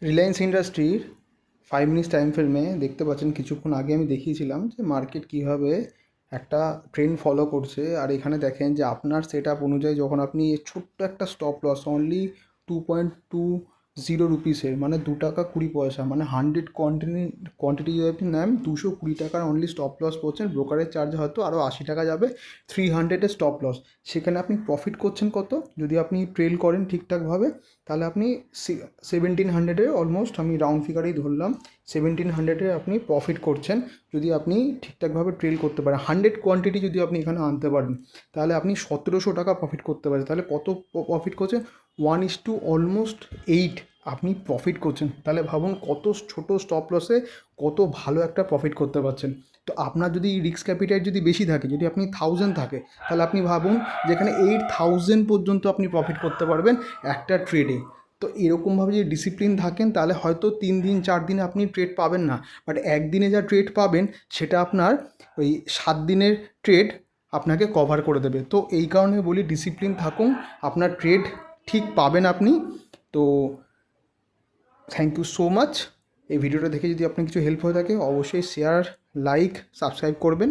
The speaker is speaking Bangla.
রিলায়েন্স ইন্ডাস্ট্রির 5 মিনিটস টাইম ফ্রেমে দেখতে পাচ্ছেন কিছুক্ষণ আগে আমি দেখিয়েছিলাম যে মার্কেট কীভাবে একটা ট্রেন্ড ফলো করছে। আর এখানে দেখেন যে আপনার সেট আপ অনুযায়ী যখন আপনি ছোট্ট একটা স্টপ লস অনলি 2.20 রুপিসের মানে 2 টাকা 20 পয়সা মানে 100 কোয়ান্টিটি যদি আপনি নেন 220 টাকার অনলি স্টপ লস পড়ছেন, ব্রোকারের চার্জ হয়তো আরও 80 টাকা যাবে, 300-এর স্টপ লস। সেখানে আপনি প্রফিট করছেন কত যদি আপনি ট্রেল করেন ঠিকঠাকভাবে, তাহলে আপনি 1700-এর অলমোস্ট, আমি রাউন্ড ফিগারেই ধরলাম 1700-এর আপনি প্রফিট করছেন যদি আপনি ঠিকঠাকভাবে ট্রেল করতে পারেন। 100 কোয়ান্টিটি যদি আপনি এখানে আনতে পারেন তাহলে আপনি 1700 টাকা প্রফিট করতে পারেন। তাহলে কত প্রফিট করছেন? 1:8 আপনি প্রফিট করছেন। তাহলে ভাবুন কত ছোট স্টপ লসে কত ভালো একটা প্রফিট করতে পারছেন। তো আপনার যদি রিস্ক ক্যাপিটাল যদি বেশি থাকে, যদি আপনি 1000 থাকে, তাহলে আপনি ভাবুন যেখানে 8000 পর্যন্ত আপনি প্রফিট করতে পারবেন একটা ট্রেডে। তো এরকমভাবে যদি ডিসিপ্লিন থাকেন তাহলে হয়তো 3 দিন 4 দিনে আপনি ট্রেড পাবেন না, বাট একদিনে যা ট্রেড পাবেন সেটা আপনার ওই 7 দিনের ট্রেড আপনাকে কভার করে দেবে। তো এই কারণে বলি ডিসিপ্লিন থাকুন, আপনার ট্রেড ঠিক পাবেন আপনি। তো থ্যাংক ইউ সো মাচ। এই ভিডিওটা দেখে যদি আপনার কিছু হেল্প হয়ে থাকে অবশ্যই শেয়ার, লাইক, সাবস্ক্রাইব করবেন।